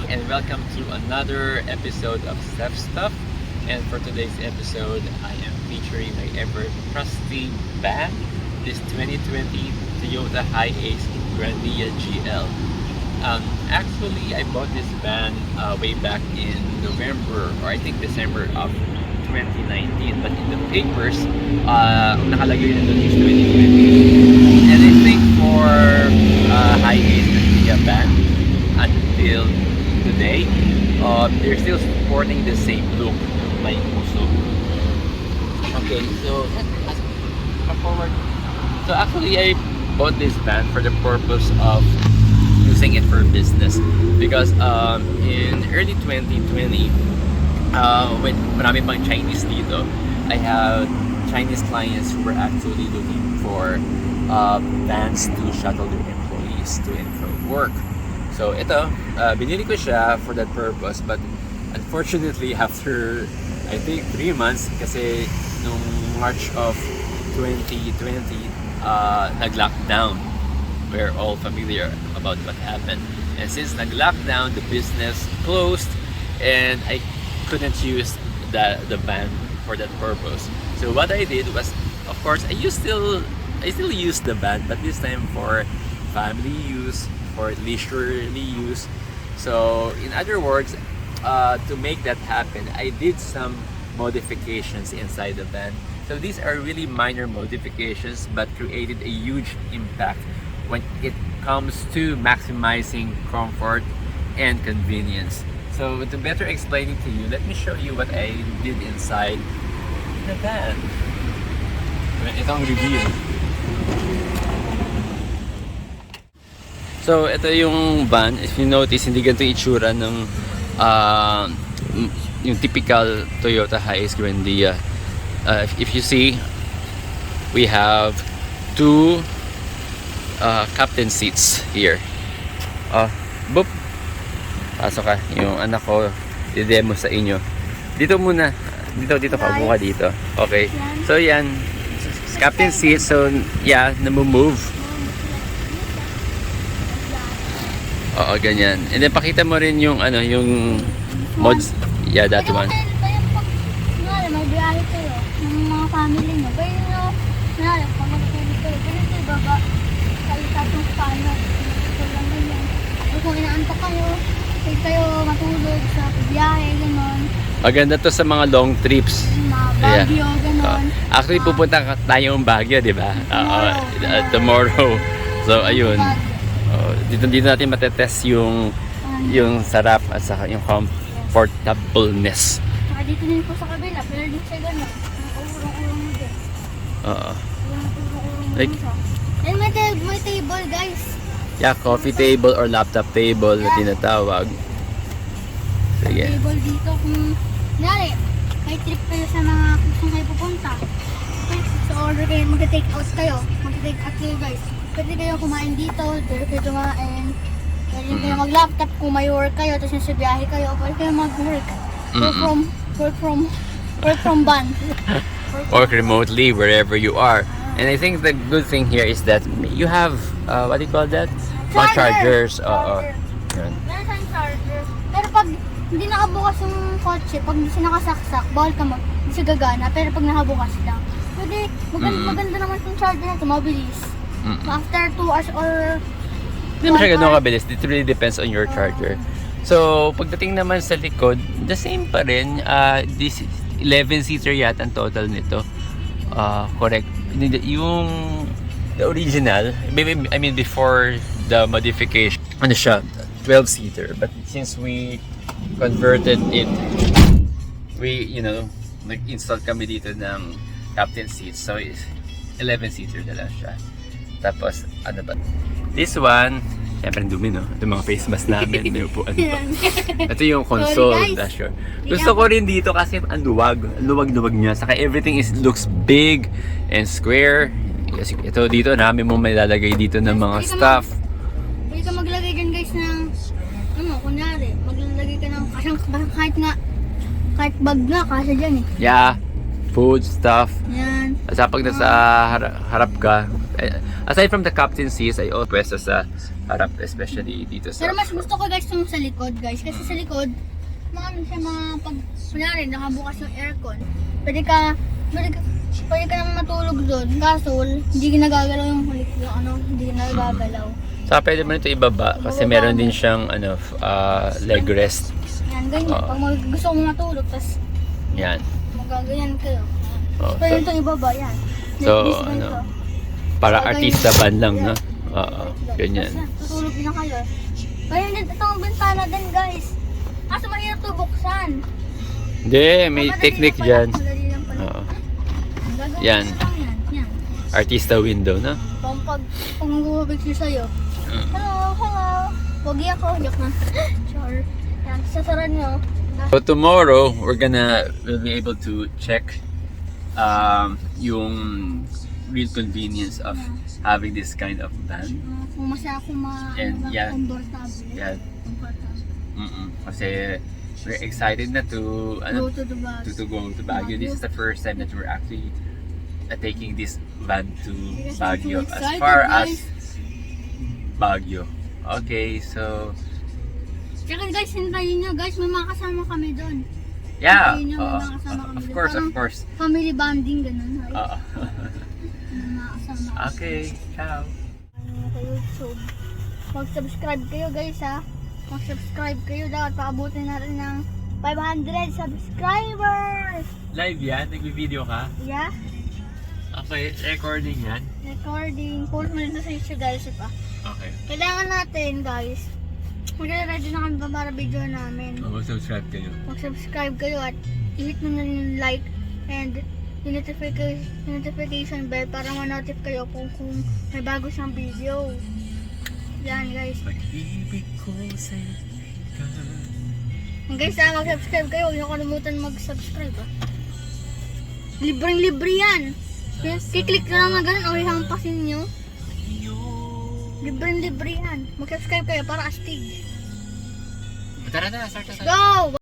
and welcome to another episode of Steph Stuff. And for today's episode, I am featuring my ever trusty van, this 2020 Toyota Hiace Grandia GL. Actually, I bought this van way back in November or I think December of 2019, but in the papers, nakalagay na doon is 2020. And I think for Hiace Grandia van, until today, they're still supporting the same look by Muso. Okay, so come forward. So actually, I bought this van for the purpose of using it for business because in early 2020, when marami pang Chinese dito, I had Chinese clients who were actually looking for vans to shuttle their employees to and from work. So ito, binili ko siya for that purpose, but unfortunately after I think 3 months, kasi nung March of 2020, nag-lockdown. We're all familiar about what happened. And since nag-lockdown, the business closed and I couldn't use the van for that purpose. So what I did was, of course, I still use the van, but this time for family use, for leisurely use. So in other words, to make that happen, I did some modifications inside the van. So these are really minor modifications but created a huge impact when it comes to maximizing comfort and convenience. So to better explain it to you, let me show you what I did inside the van. Ito ang review. So ito yung van. If you notice, hindi ganito itsura ng yung typical Toyota Hiace Grandia. If you see, we have two captain seats here. Boop! Pasok ka. Yung anak ko, i-demo sa inyo. Dito muna. Dito ka. Buka dito. Okay. So yan. Captain seat. So yeah, namumove. Oo, ganyan. And then pakita mo rin yung yung mods. Yeah, that one. May biyahe kayo ng mga family nyo. Pero yung pag magtulog kayo, pero ito baba kalitatong paano. Ito lang ganyan. Kung inaantok kayo, pwede kayo matulog sa biyahe, gano'n. Maganda to sa mga long trips. Baguio, gano'n. Actually, pupunta tayong Baguio, di ba? Tomorrow. So, ayun. Dito natin matetest yung sarap at saka yung comfortableness. Saka dito din po sa kabila, pero dito siya gano'n. Urong-urong mo din. Oo. Urong-urong Like, mo siya. And may table, guys. Yeah, coffee table or laptop table na tinatawag. Sige. Table dito kung nangyari, may trip kayo sa mga kung kayo pupunta. So order kayo, mag-take out kayo. Mag-take out kayo, guys. Pwede kayo kumain dito, pwede kayo kumain. Pwede kayo mag-laptop kung may work kayo, tapos yung biyahe kayo, pwede kayo mag-work. Work from van. Work remotely wherever you are. And I think the good thing here is that you have, what do you call that? Mga chargers. Charger. Yan. Meron tayong charger. Pero pag hindi nakabukas yung kotse, pag hindi siya nakasaksak, bawal ka hindi siya gagana. Pero pag nakabukas lang, pwede, maganda naman yung charger na ito, mabilis. So after 2 hours or Hindi mo siya ganun kabilis. It really depends on your charger. So, pagdating naman sa likod, the same pa rin. This 11-seater yata ang total nito. Correct. Yung the original, I mean before the modification, ano siya, 12-seater. But since we converted it, nag-install kami dito ng captain seats. So, 11-seater na lang siya. Tapos, ano ba? This one, siyempre dumi, no? Ito mga face mask namin. May upuan pa. Ito yung console dashboard. Gusto ko rin dito kasi ang luwag. Luwag-luwag niya. Saka everything looks big and square. Kasi ito dito, namin mo may lalagay dito ng mga stuff. Pwede ka maglagay dyan, guys, ng kunyari, maglalagay ka ng kahit bag na, kasi dyan eh. Yeah. Food, stuff. Yan. At pag nasa harap ka, aside from the captain seats, I also pwesto sa harap, especially dito sa Pero mas gusto ko guys yung sa likod guys. Kasi sa likod, maano siya pag kunyari nakabukas yung aircon. Pwede ka naman matulog doon. Kaso, hindi nagagalaw yung hulik yung hindi nagagalaw. Saka pwede mo nito ibaba kasi meron din siyang leg rest. Yan, ganyan. Oo. Pag gusto mong matulog, tas Yan. magaganyan kayo. Oh, Pwede ito ibaba, yan. So, Like this, ganito. para Saka artista ganyan. ban lang, no? Yeah. Oo, ganyan. Tas yan, tutulog na kayo. Kaya din itong bintana din guys. Kaso mahirap to buksan. Hindi, may Madali technique lang pala, dyan. madali lang pala. Oo. Gagawin Yan. mo lang yan. Yan. Artista window, no? Pag mag-picture sa'yo. Hello, hello. Pogi ako. Joke na. Sure. Yan, sasara nyo. So tomorrow, we'll be able to check yung real convenience of having this kind of van. Kung And, yeah. comfortable. Yeah. Comfortable. Kasi we're excited na to Go to the bus. to go to Baguio. This is the first time that we're actually taking this van to Yes, Baguio. I'm so As excited, far guys. as Baguio. Okay, so Tsaka guys, hintayin nyo guys. May mga kasama kami doon. yeah, Hintayin nyo, may mga kasama kami of doon. course, of Parang course. family bonding, ganun. Oo. May mga kasama. Okay, ciao. Sa YouTube. Mag-subscribe kayo guys ha. Mag-subscribe kayo. Dapat paabutin natin ng 500 subscribers. Live yan? Nag-video ka? Yeah. Okay, recording yan? Recording. Post mo rin sa YouTube guys pa. Okay. Kailangan natin guys. Mag-ready na kami para video namin. Mag-subscribe kayo. Mag-subscribe kayo at i-hit mo na yung like and yung notification bell para ma-notify kayo kung may bago siyang video. Yan guys. Pag-ibig ko sa'yo ka. Guys, mag-subscribe kayo. Huwag niyo kalimutan mag-subscribe. Libreng-libre yan. Kiklik na lang na ganun o ihampasin nyo. Libreng-libre yan. Mag-subscribe kayo para astig. Tara na, start na. Go!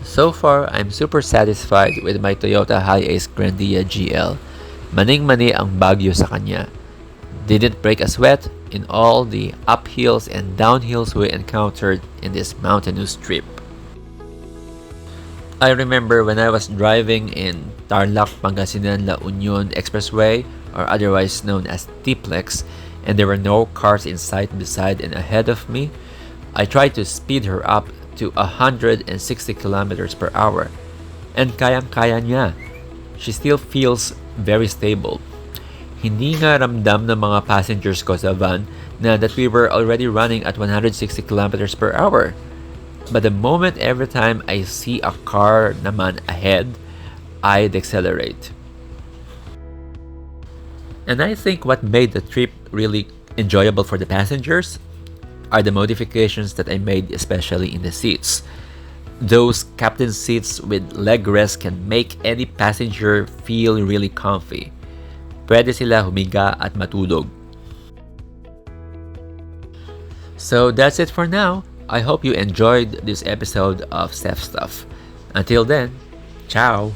So far, I'm super satisfied with my Toyota Hiace Grandia GL. Maning-mani ang Baguio sa kanya. Didn't break a sweat in all the uphills and downhills we encountered in this mountainous trip. I remember when I was driving in Tarlac, Pangasinan, La Union Expressway, or otherwise known as T-Plex, and there were no cars in sight beside and ahead of me. I tried to speed her up to 160 kilometers per hour, and kayang-kaya niya. She still feels very stable. Hindi nga ramdam ng mga passengers ko sa van that we were already running at 160 kilometers per hour. But the moment every time I see a car naman ahead, I decelerate. And I think what made the trip really enjoyable for the passengers are the modifications that I made, especially in the seats. Those captain seats with leg rest can make any passenger feel really comfy. Pwede sila humiga at matulog. So that's it for now. I hope you enjoyed this episode of Steph Stuff. Until then, ciao!